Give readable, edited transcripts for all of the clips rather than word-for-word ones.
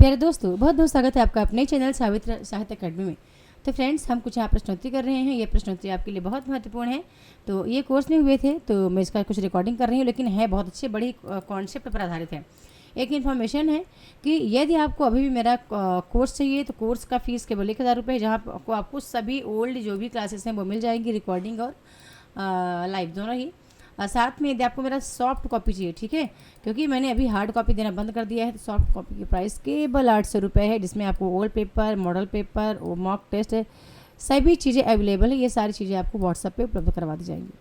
प्यारे दोस्तों, बहुत बहुत स्वागत है आपका अपने चैनल साहित्य अकेडमी में। तो फ्रेंड्स, हम कुछ यहाँ प्रश्नोत्तरी कर रहे हैं। ये प्रश्नोत्तरी आपके लिए बहुत महत्वपूर्ण है। तो ये कोर्स में हुए थे, तो मैं इसका कुछ रिकॉर्डिंग कर रही हूँ, लेकिन है बहुत अच्छे, बड़ी कॉन्सेप्ट पर आधारित है। एक इन्फॉर्मेशन है कि यदि आपको अभी भी मेरा कोर्स चाहिए तो कोर्स का फीस केवल 1000 रुपये है, जहाँ आपको सभी ओल्ड जो भी क्लासेस हैं वो मिल जाएंगी, रिकॉर्डिंग और लाइव दोनों ही। साथ में यदि आपको मेरा सॉफ्ट कॉपी चाहिए, ठीक है, क्योंकि मैंने अभी हार्ड कॉपी देना बंद कर दिया है, तो सॉफ्ट कॉपी की प्राइस केवल 800 रुपये है, जिसमें आपको old paper, model paper, mock test है, सभी चीज़ें अवेलेबल है। ये सारी चीज़ें आपको व्हाट्सएप पे उपलब्ध करवा दी जाएंगी,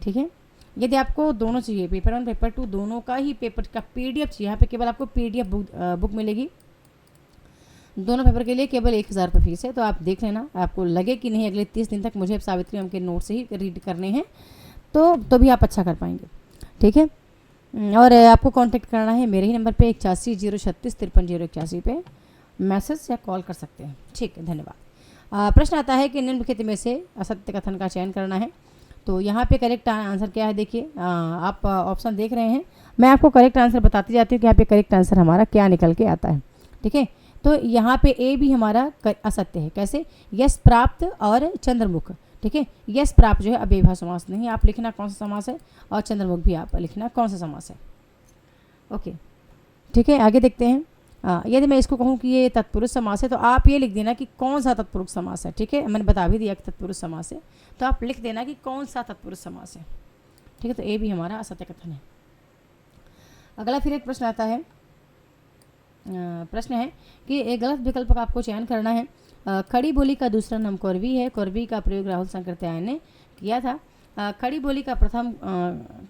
ठीक है। यदि आपको दोनों चाहिए, पेपर 1 पेपर 2 दोनों का ही पेपर का PDF चाहिए, यहाँ पे केवल आपको PDF बुक मिलेगी। दोनों पेपर के लिए केवल 1000 रुपये फीस है। तो आप देख लेना, आपको लगे कि नहीं अगले 30 दिन तक मुझे सावित्री मैम के नोट से ही रीड करने हैं, तो भी आप अच्छा कर पाएंगे, ठीक है। और आपको कांटेक्ट करना है मेरे ही नंबर पे 8103653081 पे मैसेज या कॉल कर सकते हैं, ठीक है। धन्यवाद। प्रश्न आता है कि निम्नलिखित में से असत्य कथन का चयन करना है। तो यहाँ पे करेक्ट आंसर क्या है, देखिए आप ऑप्शन देख रहे हैं, मैं आपको करेक्ट आंसर बताती जाती हूँ कि यहाँ पे करेक्ट आंसर हमारा क्या निकल के आता है, ठीक है। तो यहाँ पे ए भी हमारा असत्य है। कैसे? यश प्राप्त और चंद्रमुख, ठीक है। यश प्राप्त जो है अव्ययभाव समास नहीं, आप लिखना कौन सा समास है, और चंद्रमुख भी आप लिखना कौन सा समास है, ओके, ठीक है। आगे देखते हैं। यदि मैं इसको कहूँ कि ये तत्पुरुष समास है, तो आप ये लिख देना कि कौन सा तत्पुरुष समास है, ठीक है। मैंने बता भी दिया कि तत्पुरुष समास है, तो आप लिख देना कि कौन सा तत्पुरुष समास है, ठीक है। तो ए भी हमारा असत्य कथन है। अगला फिर एक प्रश्न आता है। प्रश्न है कि एक गलत विकल्प का आपको चयन करना है। खड़ी बोली का दूसरा नाम कौरवी है। कौरवी का प्रयोग राहुल शंकर त्याय ने किया था। खड़ी बोली का प्रथम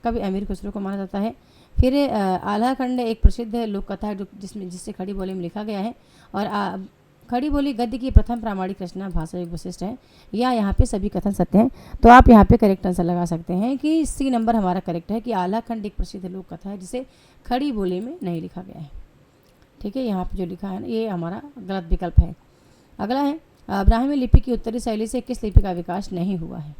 कवि अमीर खुसरो को माना जाता है। फिर आल्हा खंड एक प्रसिद्ध लोक कथा है जिससे खड़ी बोली में लिखा गया है। और खड़ी बोली गद्य की प्रथम प्रामाणिक रचना भाषा युग वशिष्ठ है। या यहाँ पे सभी कथन सत्य हैं। तो आप यहाँ पे करेक्ट आंसर लगा सकते हैं कि सी नंबर हमारा करेक्ट है कि आल्हा खंड एक प्रसिद्ध लोक कथा है जिसे खड़ी बोली में नहीं लिखा गया है, ठीक है। यहाँ पे जो लिखा है ना, ये हमारा गलत विकल्प है। अगला है ब्राह्मी लिपि की उत्तरी शैली से किस लिपि का विकास नहीं हुआ है।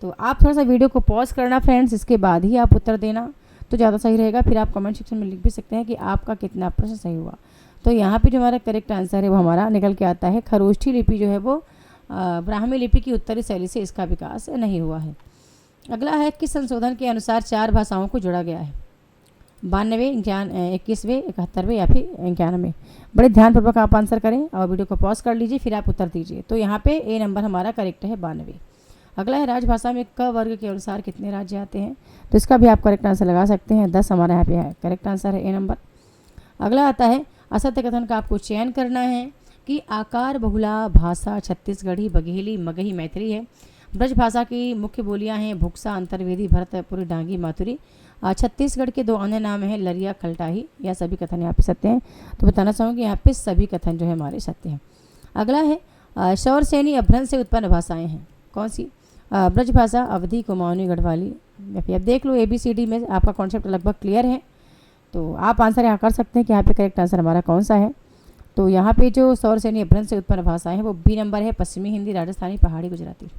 तो आप थोड़ा सा वीडियो को पॉज करना फ्रेंड्स, इसके बाद ही आप उत्तर देना तो ज़्यादा सही रहेगा। फिर आप कमेंट सेक्शन में लिख भी सकते हैं कि आपका कितना प्रश्न सही हुआ। तो यहाँ पे जो हमारा करेक्ट आंसर है वो हमारा निकल के आता है खरोष्ठी लिपि जो है वो ब्राह्मी लिपि की उत्तरी शैली से इसका विकास नहीं हुआ है। अगला है किस संशोधन के अनुसार 4 भाषाओं को जोड़ा गया है। 92, 21वें, 71वें या फिर 91वें। बड़े ध्यानपूर्वक आप आंसर करें और वीडियो को पॉज कर लीजिए, फिर आप उत्तर दीजिए। तो यहाँ पे ए नंबर हमारा करेक्ट है 92। अगला है राजभाषा में क वर्ग के अनुसार कितने राज्य आते हैं। तो इसका भी आप करेक्ट आंसर लगा सकते हैं, 10 हमारा यहाँ पे है, करेक्ट आंसर है ए नंबर। अगला आता है असत्य कथन का आपको चयन करना है कि आकार बहुला भाषा छत्तीसगढ़ी, बघेली, मगही, मैथिली है। ब्रज भाषा की मुख्य बोलियाँ हैं भुक्सा, अंतर्वेदी, भरतपुरी, डांगी, माथुरी। छत्तीसगढ़ के 2 अन्य नाम हैं लरिया, खलटाही। यह सभी कथन यहाँ पे सत्य हैं। तो बताना चाहूँगी यहाँ पे सभी कथन जो है हमारे सत्य हैं। अगला है शौर सैनी अभ्रंश से उत्पन्न भाषाएं हैं। कौन सी? ब्रज भाषा, अवधी, कुमाऊनी, गढ़वाली। अब देख लो ABCD में आपका कॉन्सेप्ट लगभग क्लियर है। तो आप आंसर यहाँ कर सकते हैं कि यहाँ पे करेक्ट आंसर हमारा कौन सा है। तो यहाँ पे जो शौर सैनी अभ्रंश से उत्पन्न भाषाएं हैं वो बी नंबर है, पश्चिमी हिंदी, राजस्थानी, पहाड़ी, गुजराती।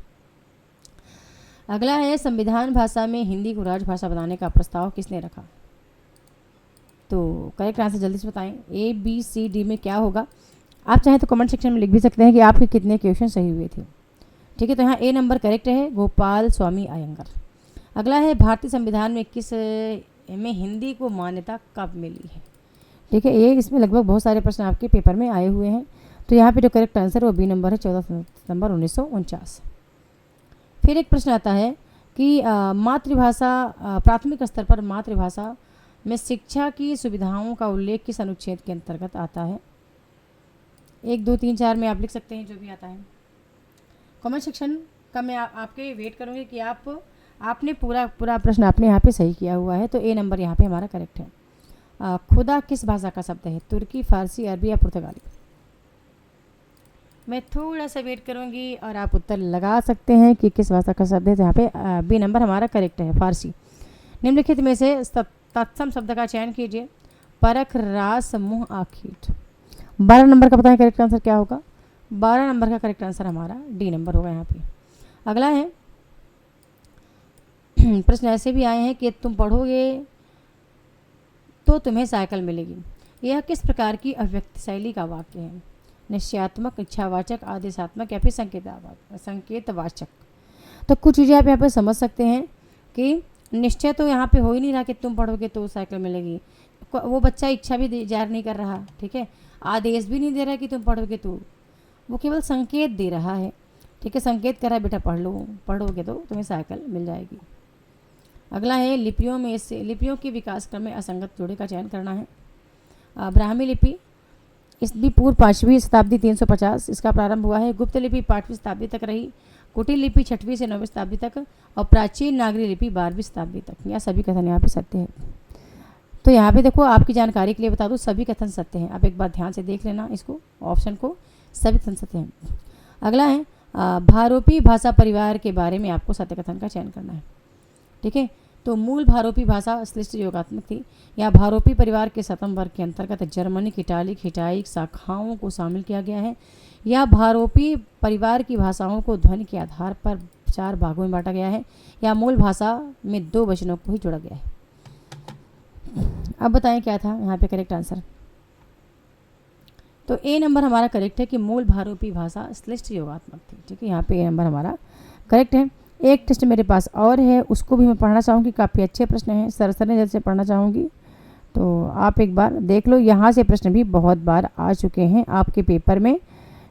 अगला है संविधान भाषा में हिंदी को राजभाषा बनाने का प्रस्ताव किसने रखा। तो करेक्ट आंसर जल्दी से बताएं, ABCD में क्या होगा। आप चाहें तो कमेंट सेक्शन में लिख भी सकते हैं कि आपके कितने क्वेश्चन सही हुए थे, ठीक है। तो यहाँ ए नंबर करेक्ट है, गोपाल स्वामी अयंगर। अगला है भारतीय संविधान में किस में हिंदी को मान्यता कब मिली है, ठीक है। ये इसमें लगभग बहुत सारे प्रश्न आपके पेपर में आए हुए हैं। तो यहाँ पे जो करेक्ट आंसर है वो बी नंबर है, 14 सितंबर 1949। फिर एक प्रश्न आता है कि मातृभाषा प्राथमिक स्तर पर मातृभाषा में शिक्षा की सुविधाओं का उल्लेख किस अनुच्छेद के अंतर्गत आता है। 1, 2, 3, 4 में आप लिख सकते हैं जो भी आता है। कमेंट सेक्शन का मैं आपके वेट करूँगी कि आपने पूरा प्रश्न आपने यहाँ पे सही किया हुआ है। तो ए नंबर यहाँ पे हमारा करेक्ट है। खुदा किस भाषा का शब्द है। तुर्की, फारसी, अरबी या पुर्तगाली। मैं थोड़ा सा वेट करूंगी और आप उत्तर लगा सकते हैं कि किस भाषा का शब्द है। तो यहाँ पे बी नंबर हमारा करेक्ट है, फारसी। निम्नलिखित में से तत्सम शब्द का चयन कीजिए। परख, रास, समूह, आखिर। 12 नंबर का बताएं करेक्ट आंसर क्या होगा। 12 नंबर का करेक्ट आंसर हमारा डी नंबर होगा यहाँ पे। अगला है प्रश्न ऐसे भी आए हैं कि तुम पढ़ोगे तो तुम्हें साइकिल मिलेगी। यह किस प्रकार की अभिव्यक्ति शैली का वाक्य है? निश्चयात्मक, इच्छावाचक, आदेशात्मक या फिर संकेतवाचक। तो कुछ चीज़ें आप यहाँ पे समझ सकते हैं कि निश्चय तो यहाँ पे हो ही नहीं रहा कि तुम पढ़ोगे तो साइकिल मिलेगी। वो बच्चा इच्छा भी जाहिर नहीं कर रहा, ठीक है, आदेश भी नहीं दे रहा कि तुम पढ़ोगे तो, वो केवल संकेत दे रहा है, ठीक है, संकेत कर रहा है बेटा पढ़ लो, पढ़ोगे तो तुम्हें साइकिल मिल जाएगी। अगला है लिपियों में से लिपियों के विकास क्रम में असंगत जोड़े का चयन करना है। ब्राह्मी लिपि इसकी पूर्व 5वीं शताब्दी 350 इसका प्रारंभ हुआ है। गुप्त लिपि 5वीं शताब्दी तक रही। कुटिल लिपि 6वीं से 9वीं शताब्दी तक और प्राचीन नागरी लिपि 12वीं शताब्दी तक। यह सभी कथन यहाँ पे सत्य है। तो यहाँ पे देखो, आपकी जानकारी के लिए बता दूँ, सभी कथन सत्य हैं। आप एक बार ध्यान से देख लेना इसको, ऑप्शन को, सभी कथन सत्य हैं। अगला है भारोपी भाषा परिवार के बारे में आपको सत्य कथन का चयन करना है, ठीक है। तो मूल भारोपी भाषा श्लिष्ट योगात्मक थी। या भारोपी परिवार के सतम वर्ग के अंतर्गत जर्मनिक, इटालिक, हिटाइक शाखाओं को शामिल किया गया है। या भारोपी परिवार की भाषाओं को ध्वनि के आधार पर 4 भागों में बांटा गया है। या मूल भाषा में 2 वचनों को ही जोड़ा गया है। अब बताएं क्या था यहाँ पे करेक्ट आंसर। तो ए नंबर हमारा करेक्ट है कि मूल भारोपी भाषा श्लिष्ट योगात्मक थी, ठीक है। यहाँ पे ए नंबर हमारा करेक्ट है। एक टेस्ट मेरे पास और है, उसको भी मैं पढ़ना चाहूँगी। काफ़ी अच्छे प्रश्न हैं, सरसरी नज़र से पढ़ना चाहूँगी, तो आप एक बार देख लो। यहाँ से प्रश्न भी बहुत बार आ चुके हैं आपके पेपर में,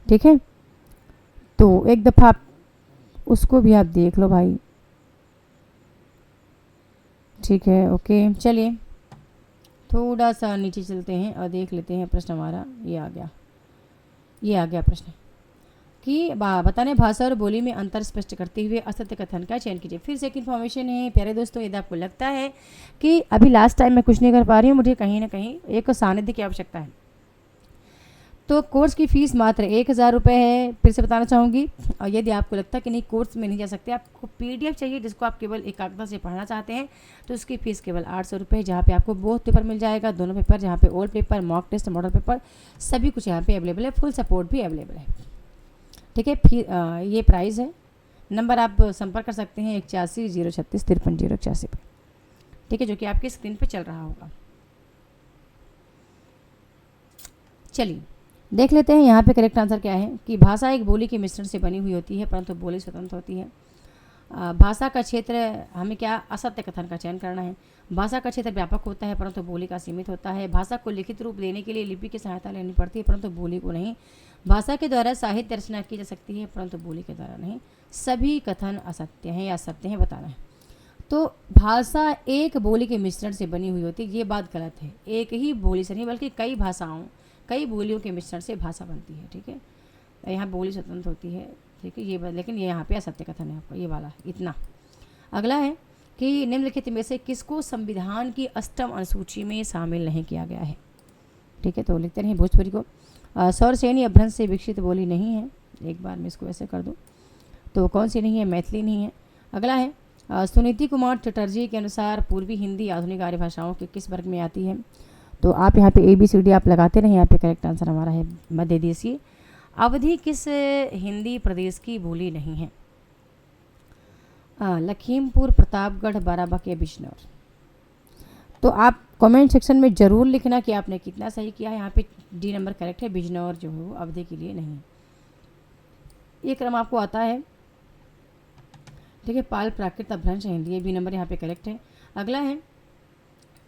ठीक है। तो एक दफ़ा आप उसको भी आप देख लो भाई, ठीक है। ओके, चलिए थोड़ा सा नीचे चलते हैं और देख लेते हैं प्रश्न हमारा। ये आ गया प्रश्न कि बताने भाषा और बोली में अंतर स्पष्ट करते हुए असत्य कथन का चयन कीजिए। फिर से एक इन्फॉर्मेशन है प्यारे दोस्तों, यदि आपको लगता है कि अभी लास्ट टाइम मैं कुछ नहीं कर पा रही हूँ, मुझे कहीं ना कहीं एक सानिध्य की आवश्यकता है, तो कोर्स की फ़ीस मात्र 1000 रुपये है। फिर से बताना चाहूँगी। और यदि आपको लगता है कि नहीं कोर्स में नहीं जा सकते, आपको PDF चाहिए जिसको आप केवल एकाग्रता से पढ़ना चाहते हैं, तो उसकी फ़ीस केवल 800 रुपये है, जहाँ पे आपको बोथ पेपर मिल जाएगा, दोनों पेपर, जहाँ पे old paper, mock test, model paper, सभी कुछ यहाँ पे अवेलेबल है। फुल सपोर्ट भी अवेलेबल है, ठीक है। फिर ये प्राइस है। नंबर आप संपर्क कर सकते हैं 8103653081 पे, ठीक है, जो कि आपकी स्क्रीन पे चल रहा होगा। चलिए देख लेते हैं यहाँ पे करेक्ट आंसर क्या है कि भाषा एक बोली के मिश्रण से बनी हुई होती है, परंतु बोली स्वतंत्र होती है। भाषा का क्षेत्र, हमें क्या असत्य कथन का चयन करना है। भाषा का क्षेत्र व्यापक होता है परंतु बोली का सीमित होता है। भाषा को लिखित रूप देने के लिए लिपि की सहायता लेनी पड़ती है परंतु बोली को नहीं। भाषा के द्वारा साहित्य रचना की जा सकती है परंतु बोली के द्वारा नहीं। सभी कथन असत्य हैं या सत्य हैं, बताना है। तो भाषा एक बोली के मिश्रण से बनी हुई होती है, ये बात गलत है। एक ही बोली से नहीं बल्कि कई भाषाओं, कई बोलियों के मिश्रण से भाषा बनती है, ठीक है। यहाँ बोली स्वतंत्र होती है, ठीक है। ये लेकिन ये यहाँ पे असत्य कथन है आपका, ये वाला इतना। अगला है कि निम्नलिखित में से किसको संविधान की 8वीं अनुसूची में शामिल नहीं किया गया है, ठीक है। तो लिखते रहिए भोजपुरी को सौरसेनी अपभ्रंश से विकसित बोली नहीं है। एक बार मैं इसको ऐसे कर दूँ तो कौन सी नहीं है, मैथिली नहीं है। अगला है सुनीति कुमार चटर्जी के अनुसार पूर्वी हिंदी आधुनिक आर्य भाषाओं के किस वर्ग में आती है। तो आप यहाँ पे ABCD आप लगाते रहें। यहाँ पे करेक्ट आंसर हमारा है मध्य देशीय। अवधि किस हिंदी प्रदेश की बोली नहीं है। लखीमपुर, प्रतापगढ़, बाराबंकी या बिजनौर। तो आप कमेंट सेक्शन में ज़रूर लिखना कि आपने कितना सही किया है। यहाँ पे D नंबर करेक्ट है, बिजनौर जो है वो अवधि के लिए नहीं है। ये क्रम आपको आता है, ठीक है। पाल, प्राकृत, अपभ्रंश, हिंदी, B नंबर यहाँ पे करेक्ट है। अगला है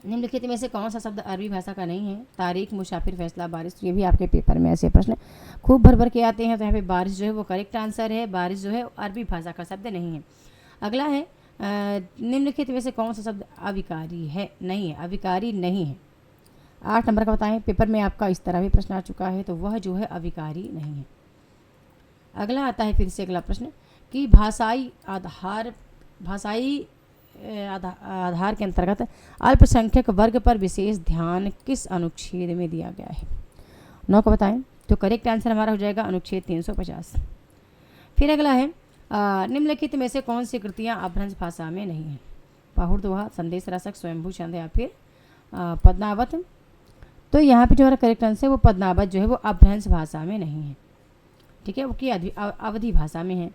निम्नलिखित में से कौन सा शब्द अरबी भाषा का नहीं है। तारीख, मुसाफिर, फैसला, बारिश। ये भी आपके पेपर में ऐसे प्रश्न खूब भर भर के आते हैं। तो यहाँ पे बारिश जो है वो करेक्ट आंसर है। बारिश जो है अरबी भाषा का शब्द नहीं है। अगला है निम्नलिखित में से कौन सा शब्द अविकारी है, नहीं है, अविकारी नहीं है। 8 नंबर का बताएं, पेपर में आपका इस तरह भी प्रश्न आ चुका है, तो वह जो है अविकारी नहीं है। अगला आता है फिर से अगला प्रश्न कि भाषाई आधार के अंतर्गत अल्पसंख्यक वर्ग पर विशेष ध्यान किस अनुच्छेद में दिया गया है। 9 को बताएं। तो करेक्ट आंसर हमारा हो जाएगा अनुच्छेद 350। फिर अगला है निम्नलिखित में से कौन सी कृतियाँ अपभ्रंश भाषा में नहीं हैं। पाहुड़ दोहा, संदेश रसक, स्वयंभू छंद या फिर पद्मावत। तो यहाँ पे जो हमारा करेक्ट आंसर है वो पद्मावत जो है वो अपभ्रंश भाषा में नहीं है, ठीक है, वो की अवधि भाषा में है।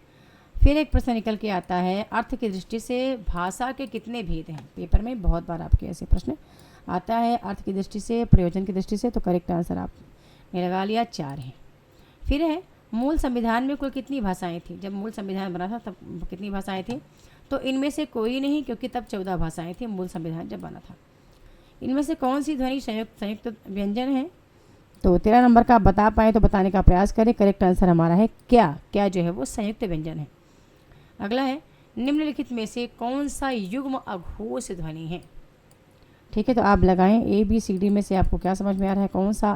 फिर एक प्रश्न निकल के आता है अर्थ की दृष्टि से भाषा के कितने भेद हैं। पेपर में बहुत बार आपके ऐसे प्रश्न आता है अर्थ की दृष्टि से, प्रयोजन की दृष्टि से, तो करेक्ट आंसर आपने लगा लिया 4 है। फिर है मूल संविधान में कुल कितनी भाषाएं थी? जब मूल संविधान बना था तब कितनी भाषाएं थी? तो इनमें से कोई नहीं, क्योंकि तब 14 भाषाएं थी मूल संविधान जब बना था। इनमें से कौन सी ध्वनि संयुक्त व्यंजन है? तो 13 नंबर का आप बता पाएँ तो बताने का प्रयास करें। करेक्ट आंसर हमारा है क्या जो है वो संयुक्त व्यंजन है। अगला है निम्नलिखित में से कौन सा युग्म अघोष ध्वनि है? ठीक है, तो आप लगाएं ABCD में से आपको क्या समझ में आ रहा है, कौन सा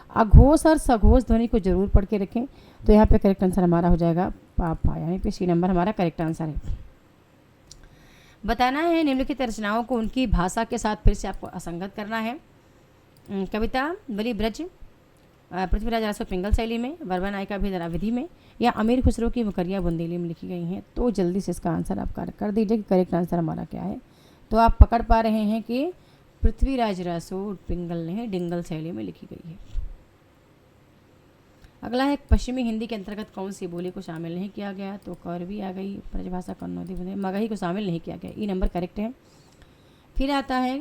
अघोष और सघोष ध्वनि को जरूर पढ़ के रखें। तो यहाँ पे करेक्ट आंसर हमारा हो जाएगा पापा, यानी कि C नंबर हमारा करेक्ट आंसर है। बताना है निम्नलिखित रचनाओं को उनकी भाषा के साथ फिर से आपको असंगत करना है। कविता बलि ब्रज पृथ्वीराज रासो पिंगल शैली में, बर्बा नायिका भी विधि में, या अमीर खुसरो की मुकरिया बुंदेली में लिखी गई हैं। तो जल्दी से इसका आंसर आप कर दीजिए कि करेक्ट आंसर हमारा क्या है। तो आप पकड़ पा रहे हैं कि पृथ्वीराज रासो पिंगल ने डिंगल शैली में लिखी गई है। अगला है पश्चिमी हिंदी के अंतर्गत कौन सी बोली को शामिल नहीं किया गया? तो कौरवी आ गई, ब्रजभाषा, कन्नौदी, मगही को शामिल नहीं किया गया। ई नंबर करेक्ट है। फिर आता है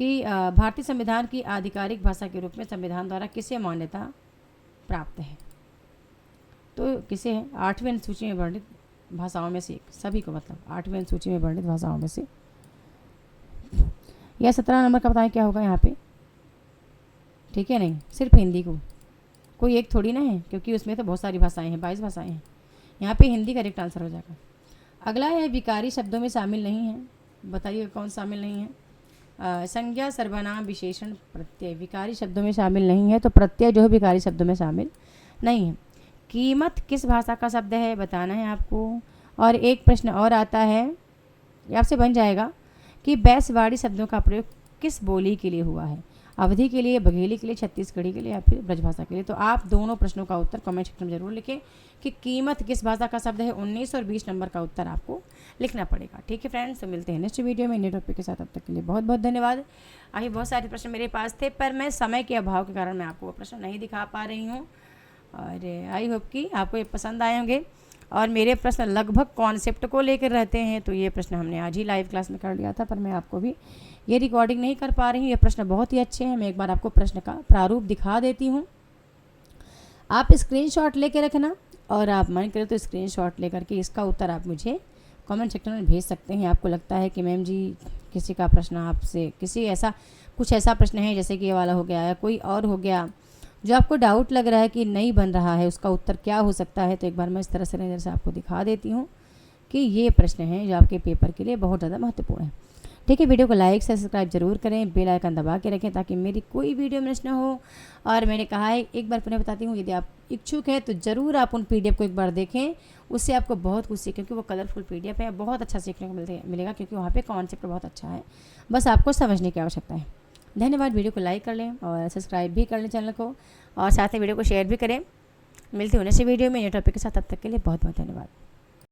कि भारतीय संविधान की आधिकारिक भाषा के रूप में संविधान द्वारा किसे मान्यता प्राप्त है? तो किसे है? 8वीं अनुसूची में वर्णित भाषाओं में से एक, सभी को, मतलब 8वीं अनुसूची में वर्णित भाषाओं में से। या 17 नंबर का बताएं क्या होगा यहाँ पे? ठीक है, नहीं, सिर्फ हिंदी को, कोई एक थोड़ी ना है, क्योंकि उसमें तो बहुत सारी भाषाएं हैं, 22 भाषाएं हैं। यहाँ पे हिंदी करेक्ट आंसर हो जाएगा। अगला है विकारी शब्दों में शामिल नहीं है। बताइए कौन शामिल नहीं है? संज्ञा, सर्वनाम, विशेषण, प्रत्यय विकारी शब्दों में शामिल नहीं है। तो प्रत्यय जो है विकारी शब्दों में शामिल नहीं है। कीमत किस भाषा का शब्द है? बताना है आपको। और एक प्रश्न और आता है, ये आपसे बन जाएगा कि बैसवाड़ी शब्दों का प्रयोग किस बोली के लिए हुआ है? अवधी के लिए, बघेली के लिए, छत्तीसगढ़ी के लिए, या फिर ब्रजभाषा के लिए? तो आप दोनों प्रश्नों का उत्तर कमेंट सेक्शन में जरूर लिखें कि कीमत किस भाषा का शब्द है। 19 और 20 नंबर का उत्तर आपको लिखना पड़ेगा। ठीक है फ्रेंड्स, तो मिलते हैं नेक्स्ट वीडियो में नए टॉपिक के साथ। अब तक के लिए बहुत बहुत धन्यवाद। अभी बहुत सारे प्रश्न मेरे पास थे, पर मैं समय के अभाव के कारण मैं आपको वो प्रश्न नहीं दिखा पा रही हूँ, और आई होप कि आपको ये पसंद आए होंगे। और मेरे प्रश्न लगभग कॉन्सेप्ट को लेकर रहते हैं। तो ये प्रश्न हमने आज ही लाइव क्लास में कर लिया था, पर मैं आपको भी ये रिकॉर्डिंग नहीं कर पा रही हूँ। ये प्रश्न बहुत ही अच्छे हैं। मैं एक बार आपको प्रश्न का प्रारूप दिखा देती हूँ, आप स्क्रीनशॉट लेके रखना, और आप मन करें तो स्क्रीनशॉट लेकर के इसका उत्तर आप मुझे कमेंट सेक्शन में भेज सकते हैं। आपको लगता है कि मैम जी किसी का प्रश्न आपसे, कुछ ऐसा प्रश्न है जैसे कि ये वाला हो गया या कोई और हो गया, जो आपको डाउट लग रहा है कि नहीं बन रहा है, उसका उत्तर क्या हो सकता है, तो एक बार मैं इस तरह से नज़र से आपको दिखा देती हूँ कि ये प्रश्न हैं जो आपके पेपर के लिए बहुत ज़्यादा महत्वपूर्ण है। ठीक है, वीडियो को लाइक से सब्सक्राइब जरूर करें, बेल आइकन दबा के रखें ताकि मेरी कोई वीडियो मिस ना हो। और मैंने कहा है, एक बार पुनः बताती हूँ, यदि आप इच्छुक हैं तो ज़रूर आप उन PDF को एक बार देखें, उससे आपको बहुत कुछ सीखें, क्योंकि वो कलरफुल PDF है, बहुत अच्छा सीखने को मिलेगा, क्योंकि वहाँ पे कॉन्सेप्ट बहुत अच्छा है, बस आपको समझने की आवश्यकता है। धन्यवाद। वीडियो को लाइक कर लें और सब्सक्राइब भी कर लें चैनल को, और साथ ही वीडियो को शेयर भी करें। मिलती हूँ नेक्स्ट वीडियो में नए टॉपिक के साथ। तब तक के लिए बहुत बहुत धन्यवाद।